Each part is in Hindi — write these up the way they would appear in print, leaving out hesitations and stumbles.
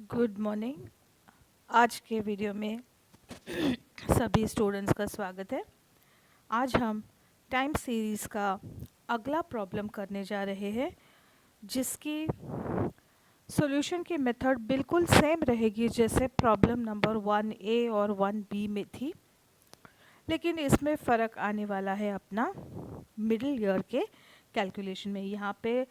Good morning. आज के वीडियो में सभी स्टूडेंट्स का स्वागत है। आज हम टाइम सीरीज़ का अगला प्रॉब्लम करने जा रहे हैं, जिसकी सॉल्यूशन की मेथड बिल्कुल सेम रहेगी जैसे प्रॉब्लम नंबर 1A और 1B में थी, लेकिन इसमें फ़र्क आने वाला है अपना मिडिल ईयर के कैलकुलेशन में। यहाँ पे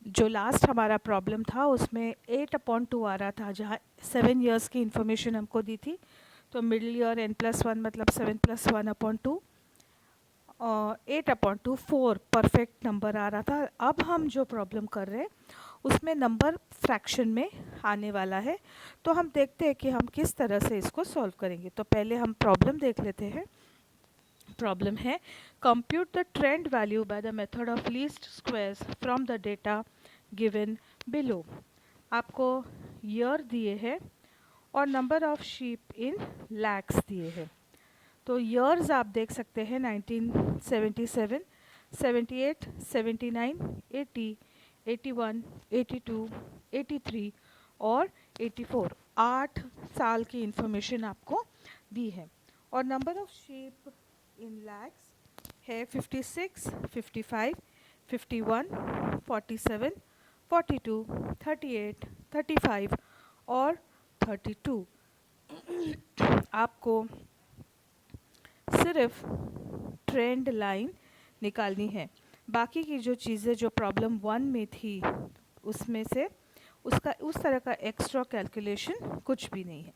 जो लास्ट हमारा प्रॉब्लम था उसमें 8/2 आ रहा था, जहाँ 7 इयर्स की इंफॉर्मेशन हमको दी थी। तो मिडिल ईयर n+1 मतलब 7+1/2 और 8/2 4 परफेक्ट नंबर आ रहा था। अब हम जो प्रॉब्लम कर रहे हैं उसमें नंबर फ्रैक्शन में आने वाला है। तो हम देखते हैं कि हम किस तरह से इसको सॉल्व करेंगे। तो पहले हम प्रॉब्लम देख लेते हैं। प्रॉब्लम है, compute the trend value by the method of least squares from the data given below. आपको ईयर दिए हैं और नंबर ऑफ शीप इन लैक्स दिए हैं। तो ईयर्स आप देख सकते हैं 1977, 78, 79, 80, 81, 82, 83 और 84। 8 साल की इंफॉर्मेशन आपको दी है। और नंबर ऑफ शीप इन लैक्स है 56, 55, 51, 47, 42, 38, 35 और 32। आपको सिर्फ ट्रेंड लाइन निकालनी है। बाकी की जो चीज़ें जो प्रॉब्लम 1 में थी उसमें से उसका उस तरह का एक्स्ट्रा कैलकुलेशन कुछ भी नहीं है।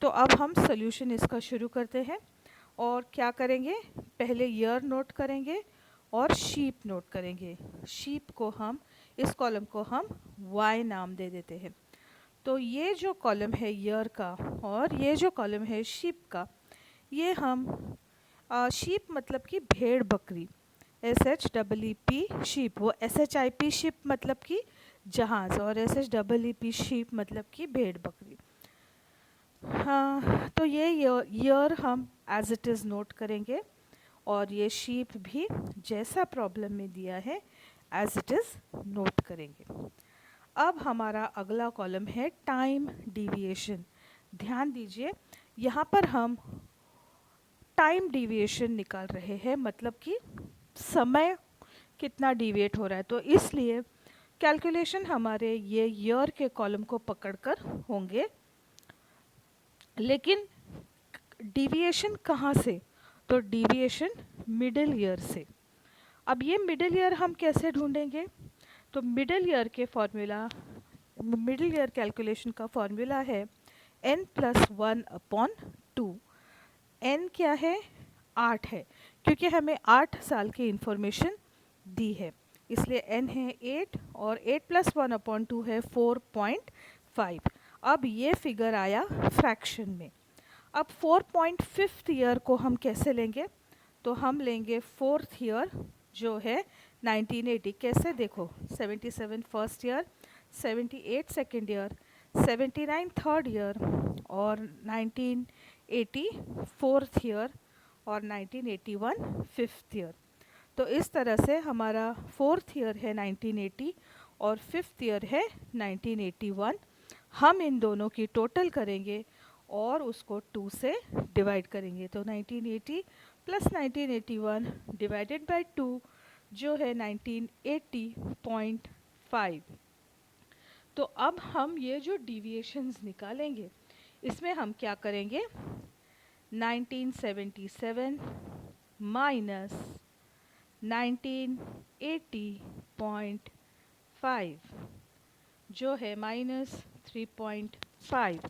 तो अब हम सोल्यूशन इसका शुरू करते हैं। और क्या करेंगे, पहले ईयर नोट करेंगे और शीप नोट करेंगे। शीप को हम, इस कॉलम को हम y नाम दे देते हैं। तो ये जो कॉलम है ईयर का और ये जो कॉलम है शीप का, ये हम शीप मतलब कि भेड़ बकरी, SHEEP शीप, वो SHIP शीप मतलब कि जहाज़, और SHEEP शीप मतलब कि भेड़ बकरी। हाँ, तो ये ईयर हम एज इट इज़ नोट करेंगे और ये शीप भी जैसा प्रॉब्लम में दिया है एज इट इज़ नोट करेंगे। अब हमारा अगला कॉलम है टाइम डिविएशन। ध्यान दीजिए, यहाँ पर हम टाइम डिविएशन निकाल रहे हैं, मतलब कि समय कितना डिविएट हो रहा है। तो इसलिए कैलकुलेशन हमारे ये ईयर के कॉलम को पकड़कर होंगे। लेकिन डिविएशन कहाँ से? तो डिविएशन मिडिल ईयर से। अब ये मिडिल ईयर हम कैसे ढूंढेंगे? तो मिडिल ईयर के फॉर्मूला, मिडिल ईयर कैलकुलेशन का फॉर्मूला है n+1/2। n क्या है? 8 है, क्योंकि हमें 8 साल की इंफॉर्मेशन दी है, इसलिए n है 8 और 8+1/2 है 4.5। अब ये फिगर आया फ्रैक्शन में। अब 4.5 ईयर को हम कैसे लेंगे? तो हम लेंगे 4th ईयर जो है 1980। कैसे? देखो, 77 first year, 78 second year, 79 third year और 1980 फोर्थ ईयर और 1981 फिफ्थ ईयर। तो इस तरह से हमारा 4th ईयर है 1980 और 5th ईयर है 1981। हम इन दोनों की टोटल करेंगे और उसको 2 से डिवाइड करेंगे। तो 1980 प्लस 1981 डिवाइडेड बाय 2 जो है 1980.5। तो अब हम ये जो डिविएशंस निकालेंगे, इसमें हम क्या करेंगे, 1977 माइनस 1980.5 जो है -3.5।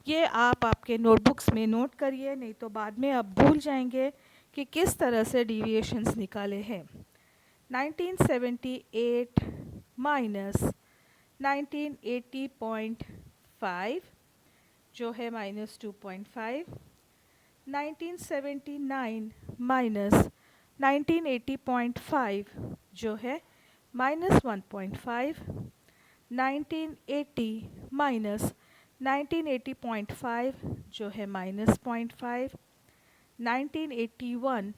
ये आप आपके नोटबुक्स में नोट करिए, नहीं तो बाद में आप भूल जाएंगे कि किस तरह से डिविएशंस निकाले हैं। 1978 माइनस 1980.5 जो है -2.5। 1979 माइनस 1980.5 जो है -1.5। 1980 माइनस 1980.5 जो है -0.5। 1981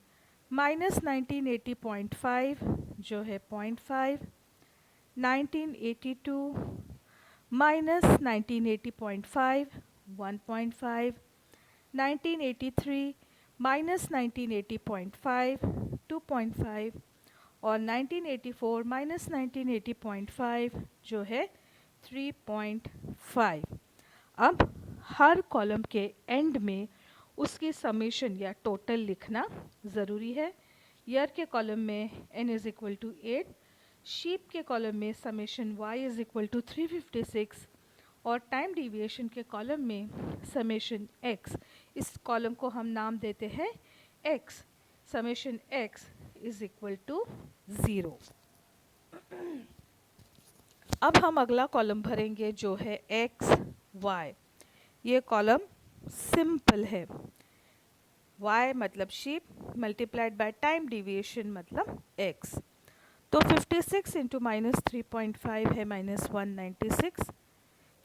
माइनस 1980.5 जो है 0.5। 1982 माइनस 1980.5 1.5, 1983 माइनस 1980.5 2.5 और 1984 माइनस 1980.5 जो है 3.5। अब हर कॉलम के एंड में उसकी समेशन या टोटल लिखना ज़रूरी है। ईयर के कॉलम में n is equal to 8, sheep के कॉलम में summation y is equal to 356 और टाइम डिविएशन के कॉलम में समेशन x, इस कॉलम को हम नाम देते हैं x, summation x is equal to 0। अब हम अगला कॉलम भरेंगे जो है x y। ये कॉलम सिंपल है, y मतलब sheep multiplied by time deviation मतलब x। तो 56 इंटू माइनस 3.5 है minus 196,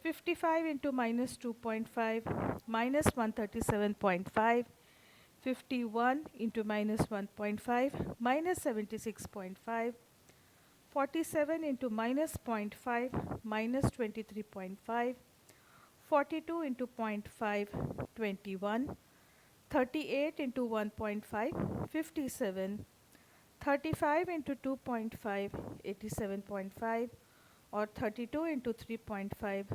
55 into minus 2.5 minus 137.5, 51 into minus 1.5 minus 76.5, 47 into minus 0.5 minus 23.5, 42 into 0.5 21, 38 into 1.5 57, 35 into 2.5 87.5 और 32 इंटू 3.5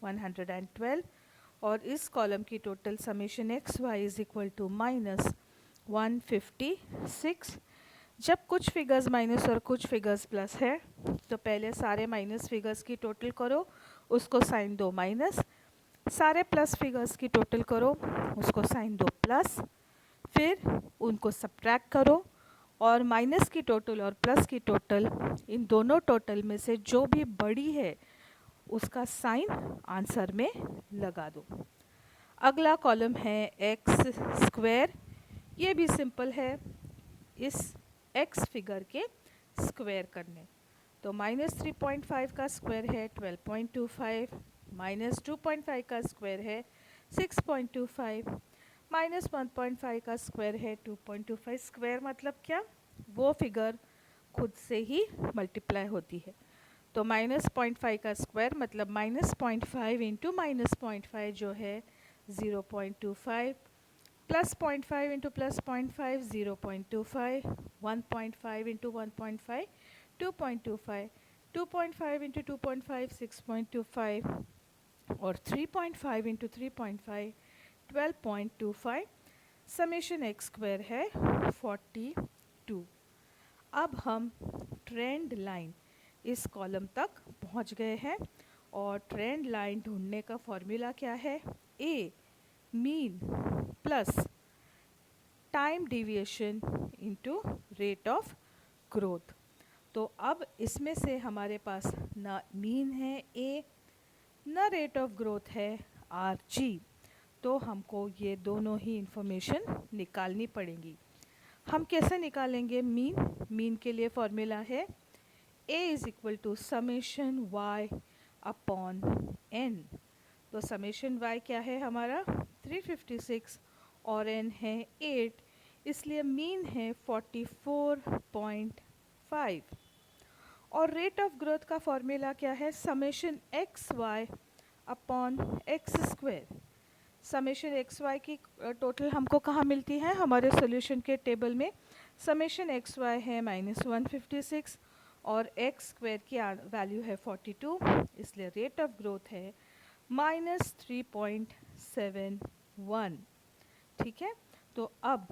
112 और इस कॉलम की total summation X Y is equal to minus 156। जब कुछ फिगर्स माइनस और कुछ फिगर्स प्लस है तो पहले सारे माइनस फिगर्स की टोटल करो, उसको साइन दो माइनस, सारे प्लस फिगर्स की टोटल करो, उसको साइन दो प्लस, फिर उनको सब्ट्रैक्ट करो और माइनस की टोटल और प्लस की टोटल, इन दोनों टोटल में से जो भी बड़ी है उसका साइन आंसर में लगा दो। अगला कॉलम है एक्स स्क्वायर। ये भी सिंपल है, इस एक्स फिगर के स्क्वायर करने। तो माइनस 3.5 का स्क्वायर है 12.25, माइनस 2.5 का स्क्वायर है 6.25, माइनस 1.5 का स्क्वायर है 2.25। स्क्वायर मतलब क्या? वो फिगर खुद से ही मल्टीप्लाई होती है। तो माइनस 0.5 का स्क्वायर मतलब माइनस 0.5 इंटू माइनस 0.5 जो है 0.25, plus 0.5 into plus 0.5 0.25, 1.5 into 1.5 2.25, 2.5 into 2.5 6.25 और 3.5 इंटू 3.5 12.25। समेशन एक्स स्क्वायर है 42। अब हम ट्रेंड लाइन इस कॉलम तक पहुंच गए हैं और ट्रेंड लाइन ढूंढने का फॉर्मूला क्या है? A mean plus time deviation into rate of growth. तो अब इसमें से हमारे पास ना मीन है ए, ना रेट ऑफ ग्रोथ है आर जी, तो हमको ये दोनों ही इंफॉर्मेशन निकालनी पड़ेंगी। हम कैसे निकालेंगे मीन? मीन के लिए फॉर्मूला है a is equal to summation y upon n। तो समेशन y क्या है हमारा 356 और n है 8, इसलिए मीन है 44.5। और रेट ऑफ ग्रोथ का फॉर्मूला क्या है? Summation X Y upon X square. Summation X Y की टोटल हमको कहाँ मिलती है? हमारे सॉल्यूशन के टेबल में समेशन एक्स वाई है माइनस 156 और एक्स स्क्वायर की वैल्यू है 42, इसलिए रेट ऑफ ग्रोथ है माइनस 3.71। ठीक है, तो अब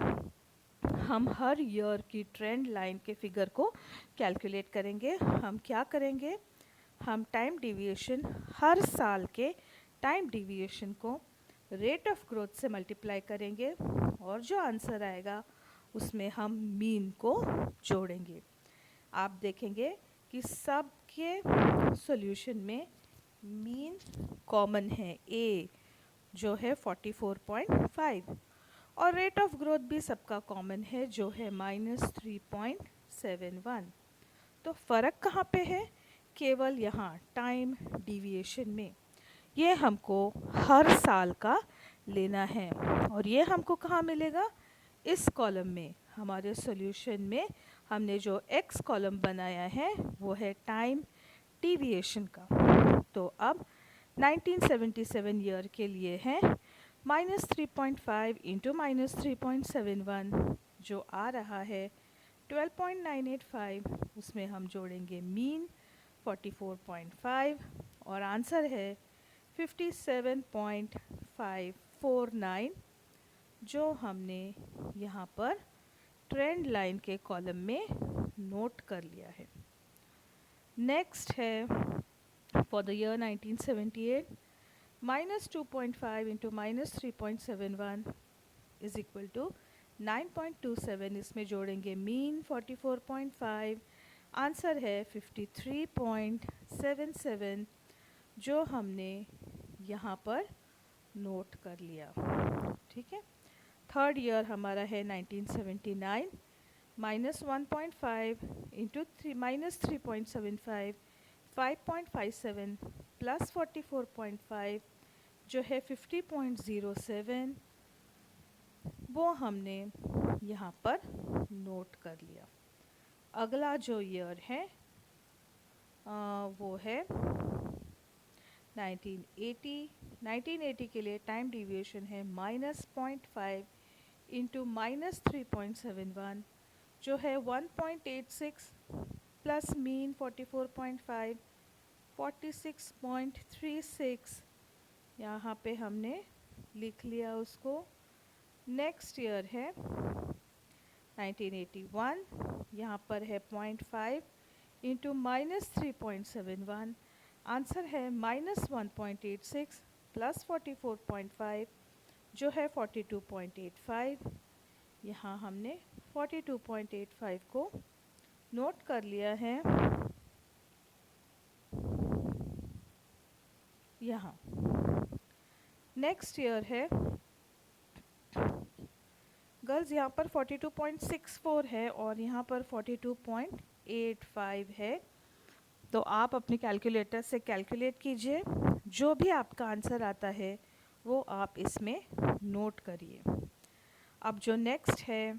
हम हर ईयर की ट्रेंड लाइन के फिगर को कैलकुलेट करेंगे। हम क्या करेंगे? हम टाइम डिविएशन, हर साल के टाइम डिविएशन को रेट ऑफ ग्रोथ से मल्टीप्लाई करेंगे और जो आंसर आएगा उसमें हम मीन को जोड़ेंगे। आप देखेंगे कि सब के सॉल्यूशन में मीन कॉमन है ए जो है 44.5 और रेट ऑफ ग्रोथ भी सबका कॉमन है जो है माइनस 3.71। तो फ़र्क कहाँ पे है? केवल यहाँ टाइम डिविएशन में। ये हमको हर साल का लेना है और ये हमको कहाँ मिलेगा? इस कॉलम में। हमारे सॉल्यूशन में हमने जो एक्स कॉलम बनाया है वो है टाइम डिविएशन का। तो अब 1977 ईयर के लिए है -3.5 इंटू -3.71 जो आ रहा है 12.985। उसमें हम जोड़ेंगे मीन 44.5 और आंसर है 57.549 जो हमने यहाँ पर ट्रेंड लाइन के कॉलम में नोट कर लिया है। नेक्स्ट है for the year 1978 -2.5 into -3.71 is equal to 9.27। इसमें जोड़ेंगे मीन 44.5, आंसर है 53.77 जो हमने यहाँ पर नोट कर लिया। ठीक है। थर्ड ईयर हमारा है 1979 -1.5 इंटू -3.75 5.57 प्लस 44.5 जो है 50.07 वो हमने यहाँ पर नोट कर लिया। अगला जो ईयर है वो है 1980 के लिए टाइम डिविएशन है -0.5 इंटू -3.71 जो है 1.86 प्लस मीन 44.5 46.36 यहाँ पे हमने लिख लिया उसको। नेक्स्ट ईयर है 1981, यहाँ पर है 0.5 इंटू -3.71, आंसर है -1.86 प्लस 44.5 जो है 42.85। यहाँ हमने 42.85 को नोट कर लिया है। यहाँ नेक्स्ट ईयर है गर्ल्स, यहाँ पर 42.64 है और यहाँ पर 42.85 है। तो आप अपने कैलकुलेटर से कैलकुलेट कीजिए, जो भी आपका आंसर आता है वो आप इसमें नोट करिए। अब जो नेक्स्ट है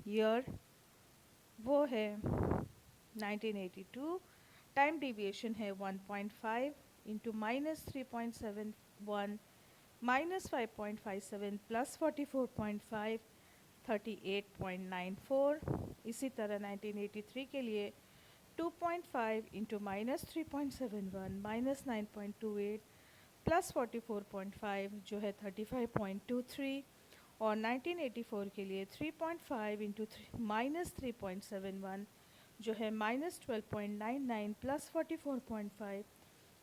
ईयर वो है 1982, टाइम डिविएशन है 1.5 इंटू -3.71 -5.57 प्लस 44.5 38.94। इसी तरह 1983 के लिए 2.5 इंटू -3.71 -9.28 प्लस 44.5 जो है 35.23 और 1984 के लिए 3.5 इंटू -3.71 जो है -12.99 प्लस 44.5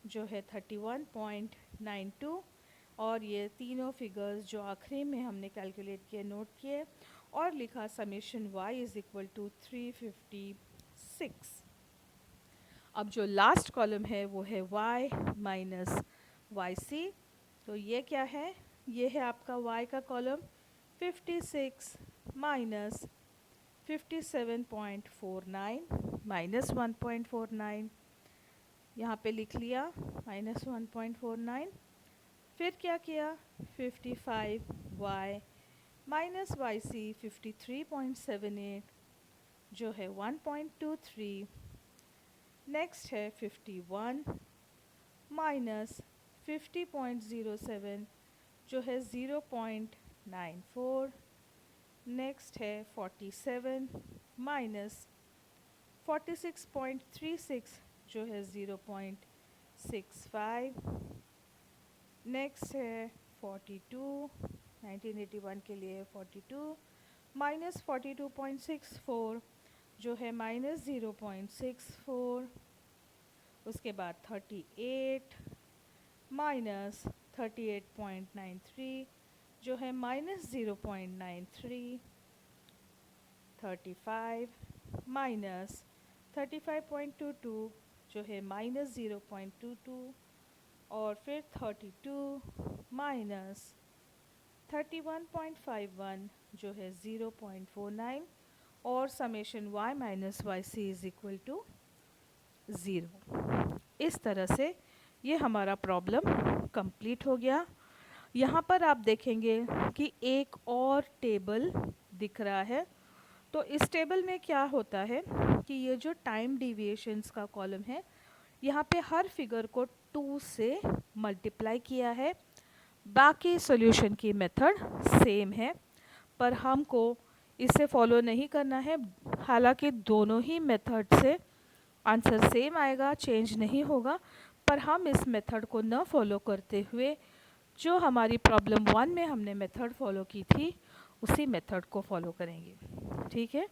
जो है 31.92। और ये तीनों फिगर्स जो आखिरी में हमने कैलकुलेट किए, नोट किए और लिखा summation y is equal to 356। अब जो लास्ट कॉलम है वो है y माइनस वाई सी। तो ये क्या है? ये है आपका y का कॉलम 56 माइनस 57.49 माइनस 1.49, यहाँ पे लिख लिया माइनस 1.49। फिर क्या किया? 55y माइनस वाई सी 53.78 जो है 1.23। नेक्स्ट है 51 माइनस 50.07 जो है 0.94। नेक्स्ट है 47 माइनस 46.36 जो है 0.65। नेक्स्ट है 42, 1981 के लिए 42 माइनस 42.64 जो है माइनस 0.64। उसके बाद 38 माइनस 38.93 जो है माइनस 0.93। 35 माइनस 35.22 जो है माइनस 0.22 और फिर 32 माइनस 31.51 जो है 0.49 और summation y minus Y C is equal to 0। इस तरह से ये हमारा प्रॉब्लम कंप्लीट हो गया। यहाँ पर आप देखेंगे कि एक और टेबल दिख रहा है। तो इस टेबल में क्या होता है कि ये जो टाइम डिविएशंस का कॉलम है, यहाँ पे हर फिगर को 2 से मल्टीप्लाई किया है। बाकी सॉल्यूशन की मेथड सेम है, पर हमको इसे फॉलो नहीं करना है। हालांकि दोनों ही मेथड से आंसर सेम आएगा, चेंज नहीं होगा, पर हम इस मेथड को न फॉलो करते हुए जो हमारी प्रॉब्लम 1 में हमने मेथड फॉलो की थी उसी मेथड को फॉलो करेंगे। ठीक है।